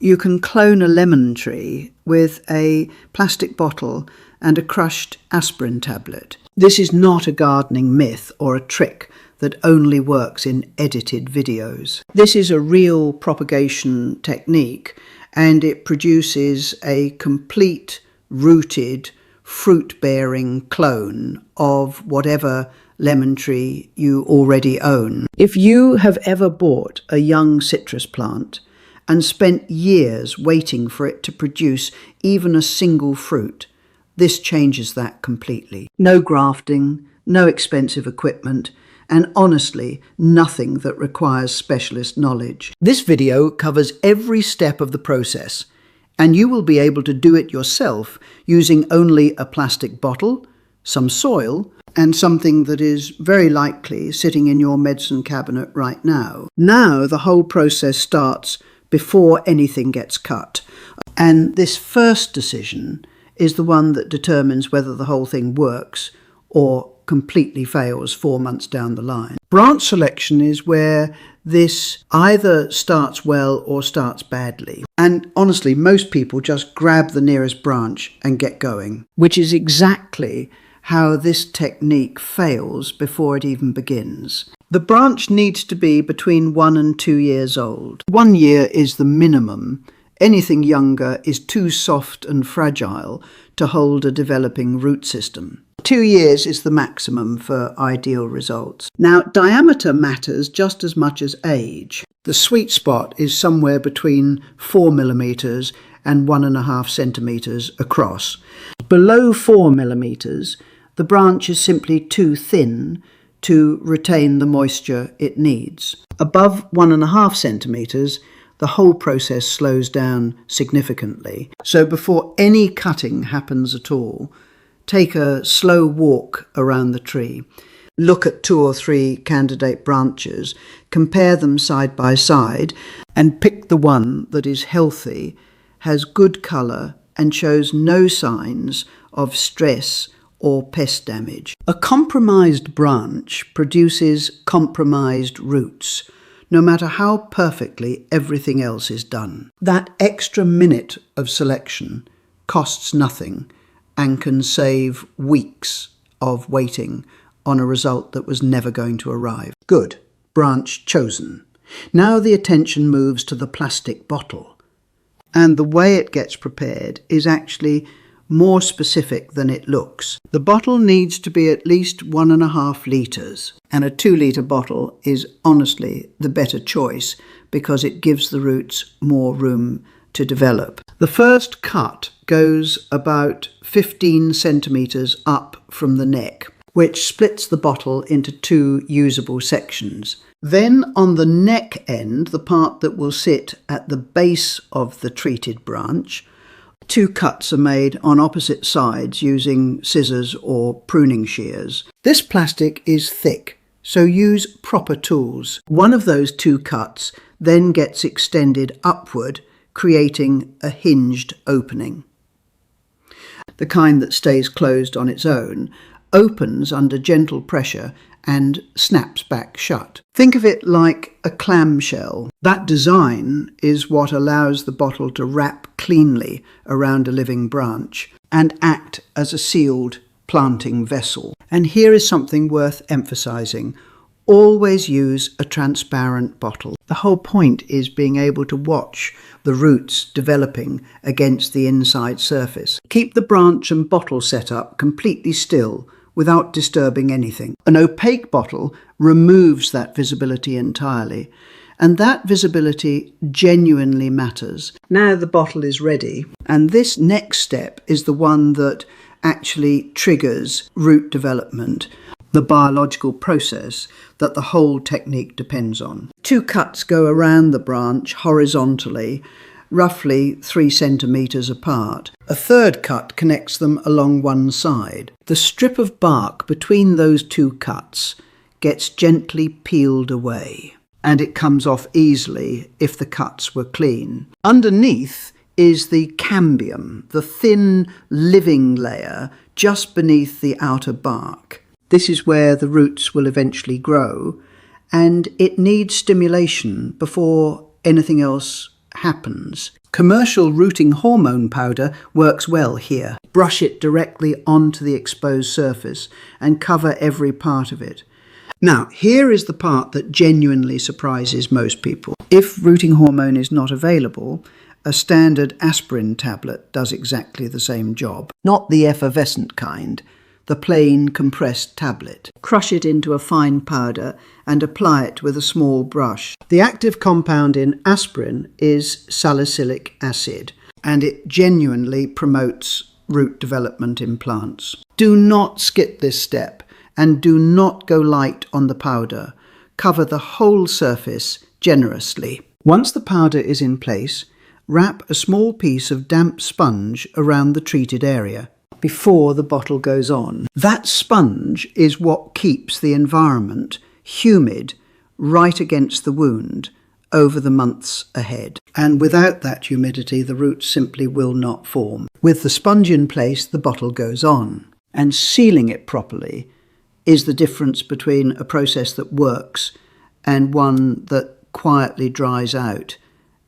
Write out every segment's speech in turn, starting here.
You can clone a lemon tree with a plastic bottle and a crushed aspirin tablet. This is not a gardening myth or a trick that only works in edited videos. This is a real propagation technique, and it produces a complete, rooted, fruit-bearing clone of whatever lemon tree you already own. If you have ever bought a young citrus plant and spent years waiting for it to produce even a single fruit, this changes that completely. No grafting, no expensive equipment, and honestly, nothing that requires specialist knowledge. This video covers every step of the process, and you will be able to do it yourself using only a plastic bottle, some soil, and something that is very likely sitting in your medicine cabinet right now. Now the whole process starts before anything gets cut. And this first decision is the one that determines whether the whole thing works or completely fails 4 months down the line. Branch selection is where this either starts well or starts badly. And honestly, most people just grab the nearest branch and get going, which is exactly how this technique fails before it even begins. The branch needs to be between 1 and 2 years old. 1 year is the minimum. Anything younger is too soft and fragile to hold a developing root system. 2 years is the maximum for ideal results. Now, diameter matters just as much as age. The sweet spot is somewhere between 4 millimeters and 1.5 centimeters across. Below 4 millimeters, the branch is simply too thin to retain the moisture it needs. Above 1.5 centimeters, the whole process slows down significantly. So before any cutting happens at all, take a slow walk around the tree. Look at 2 or 3 candidate branches, compare them side by side, and pick the one that is healthy, has good colour, and shows no signs of stress or pest damage. A compromised branch produces compromised roots, no matter how perfectly everything else is done. That extra minute of selection costs nothing and can save weeks of waiting on a result that was never going to arrive. Good, branch chosen. Now the attention moves to the plastic bottle, and the way it gets prepared is actually more specific than it looks. The bottle needs to be at least 1.5 litres, and a 2-litre bottle is honestly the better choice because it gives the roots more room to develop. The first cut goes about 15 centimetres up from the neck, which splits the bottle into 2 usable sections. Then on the neck end, the part that will sit at the base of the treated branch, 2 cuts are made on opposite sides using scissors or pruning shears. This plastic is thick, so use proper tools. One of those 2 cuts then gets extended upward, creating a hinged opening. The kind that stays closed on its own opens under gentle pressure and snaps back shut. Think of it like a clamshell. That design is what allows the bottle to wrap cleanly around a living branch and act as a sealed planting vessel. And here is something worth emphasizing. Always use a transparent bottle. The whole point is being able to watch the roots developing against the inside surface. Keep the branch and bottle setup completely still without disturbing anything. An opaque bottle removes that visibility entirely, and that visibility genuinely matters. Now the bottle is ready, and this next step is the one that actually triggers root development, the biological process that the whole technique depends on. 2 cuts go around the branch horizontally, roughly 3 centimetres apart. A 3rd cut connects them along one side. The strip of bark between those 2 cuts gets gently peeled away, and it comes off easily if the cuts were clean. Underneath is the cambium, the thin living layer just beneath the outer bark. This is where the roots will eventually grow, and it needs stimulation before anything else happens. Commercial rooting hormone powder works well here. Brush it directly onto the exposed surface and cover every part of it. Now, here is the part that genuinely surprises most people. If rooting hormone is not available, a standard aspirin tablet does exactly the same job. Not the effervescent kind, the plain compressed tablet. Crush it into a fine powder and apply it with a small brush. The active compound in aspirin is salicylic acid, and it genuinely promotes root development in plants. Do not skip this step, and do not go light on the powder. Cover the whole surface generously. Once the powder is in place, wrap a small piece of damp sponge around the treated area before the bottle goes on. That sponge is what keeps the environment humid right against the wound over the months ahead. And without that humidity, the roots simply will not form. With the sponge in place, the bottle goes on. And sealing it properly is the difference between a process that works and one that quietly dries out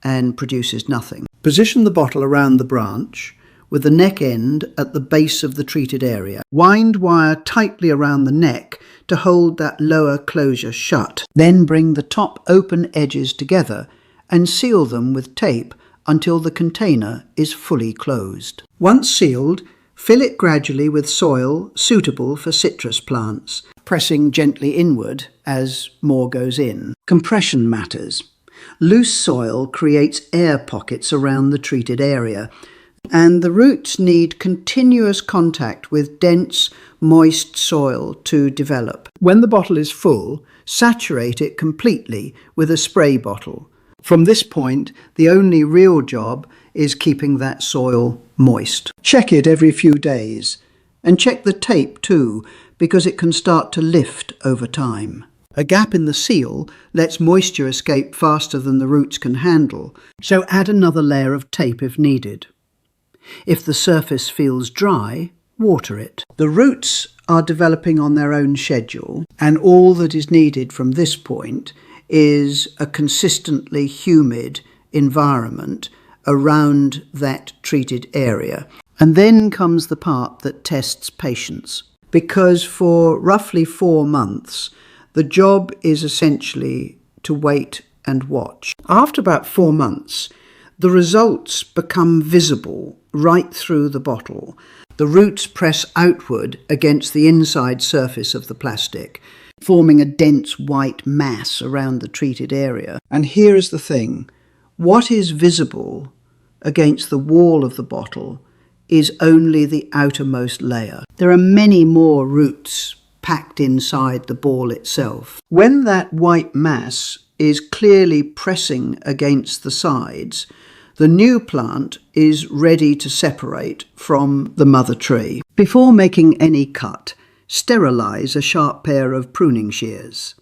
and produces nothing. Position the bottle around the branch with the neck end at the base of the treated area. Wind wire tightly around the neck to hold that lower closure shut. Then bring the top open edges together and seal them with tape until the container is fully closed. Once sealed, fill it gradually with soil suitable for citrus plants, pressing gently inward as more goes in. Compression matters. Loose soil creates air pockets around the treated area, and the roots need continuous contact with dense, moist soil to develop. When the bottle is full, saturate it completely with a spray bottle. From this point, the only real job is keeping that soil moist. Check it every few days, and check the tape too, because it can start to lift over time. A gap in the seal lets moisture escape faster than the roots can handle, so add another layer of tape if needed. If the surface feels dry, water it. The roots are developing on their own schedule, and all that is needed from this point is a consistently humid environment around that treated area. And then comes the part that tests patience, because for roughly 4 months, the job is essentially to wait and watch. After about 4 months, the results become visible right through the bottle. The roots press outward against the inside surface of the plastic, forming a dense white mass around the treated area. And here is the thing. What is visible against the wall of the bottle is only the outermost layer. There are many more roots packed inside the ball itself. When that white mass is clearly pressing against the sides, the new plant is ready to separate from the mother tree. Before making any cut, sterilize a sharp pair of pruning shears.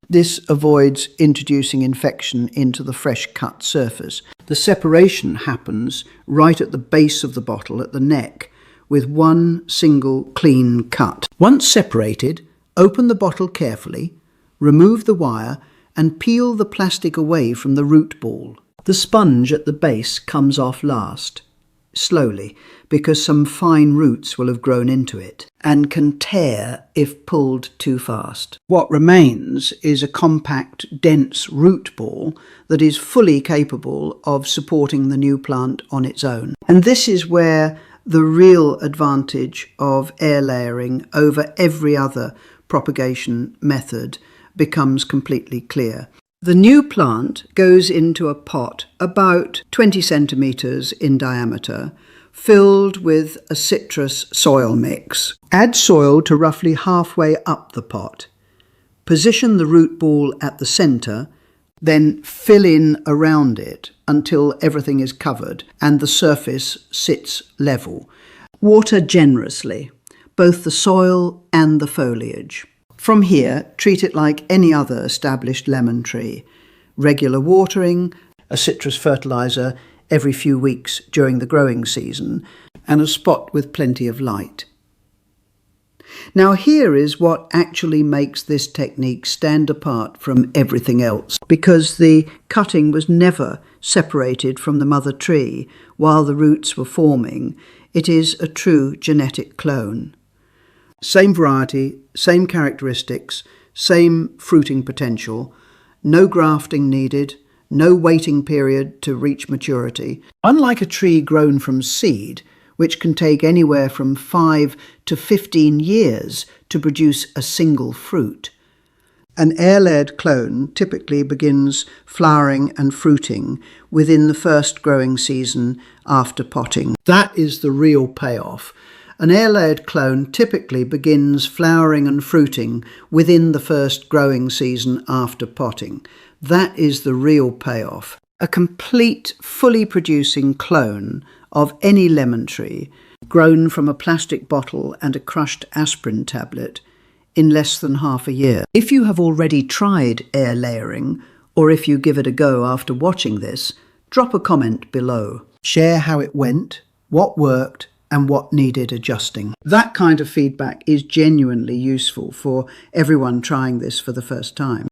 This avoids introducing infection into the fresh cut surface. The separation happens right at the base of the bottle at the neck, with one single clean cut. Once separated, open the bottle carefully, remove the wire, and peel the plastic away from the root ball. The sponge at the base comes off last, slowly, because some fine roots will have grown into it and can tear if pulled too fast. What remains is a compact, dense root ball that is fully capable of supporting the new plant on its own. And this is where the real advantage of air layering over every other propagation method becomes completely clear. The new plant goes into a pot about 20 centimetres in diameter, filled with a citrus soil mix. Add soil to roughly halfway up the pot. Position the root ball at the centre, then fill in around it until everything is covered and the surface sits level. Water generously, both the soil and the foliage. From here, treat it like any other established lemon tree. Regular watering, a citrus fertiliser every few weeks during the growing season, and a spot with plenty of light. Now here is what actually makes this technique stand apart from everything else, because the cutting was never separated from the mother tree while the roots were forming. It is a true genetic clone. Same variety, same characteristics, same fruiting potential, no grafting needed, no waiting period to reach maturity. Unlike a tree grown from seed, which can take anywhere from 5 to 15 years to produce a single fruit, an air-layered clone typically begins flowering and fruiting within the first growing season after potting. That is the real payoff. An air-layered clone typically begins flowering and fruiting within the first growing season after potting. That is the real payoff. A complete, fully producing clone of any lemon tree, grown from a plastic bottle and a crushed aspirin tablet in less than half a year. If you have already tried air layering, or if you give it a go after watching this, drop a comment below. Share how it went, what worked, and what needed adjusting. That kind of feedback is genuinely useful for everyone trying this for the first time.